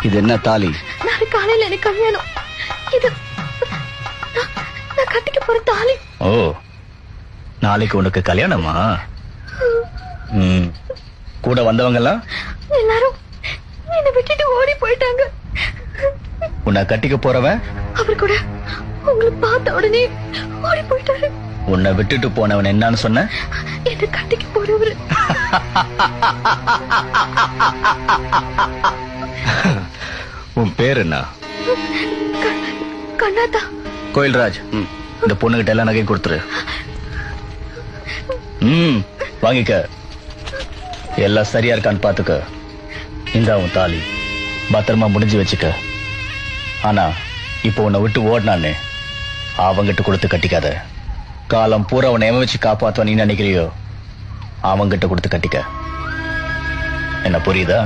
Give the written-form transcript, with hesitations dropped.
இது என்ன தாலி? நாளைக்கு காலையில எனக்கு கல்யாணம். இது நான் கட்டிக்க போற தாலி. ஓ, நாளைக்கு உனக்கு கல்யாணமா? கூட வந்தவங்க எல்லாம் எல்லாரும் என்னை விட்டுட்டு ஓடி போயிட்டாங்க. உன்னை கட்டிக்க போறவன் அவர் கூட உங்களை பார்த்த உடனே ஓடி போயிட்டாரு. உன்னை விட்டுட்டு போனவன் என்னன்னு சொன்ன? என்ன கட்டிக்க போறவரு. உன் பேர் என்ன? கண்ணாத்தா. கோயில்ராஜ், இந்த பொண்ணுகிட்ட எல்லாம் நகை கொடுத்துரு. வாங்கிக்க. எல்லாம் சரியா இருக்கான்னு பாத்துக்க. இந்த உன் தாலி பத்திரமா முடிஞ்சு வச்சுக்க. ஆனா இப்ப உன்னை விட்டு ஓடினானே, அவங்கிட்ட கொடுத்து கட்டிக்காத. காலம் பூரா உன்னை எவன் வச்சு காப்பாத்துவ நீ நினைக்கிறியோ, அவங்கிட்ட கொடுத்து கட்டிக்க. என்ன புரியுதா?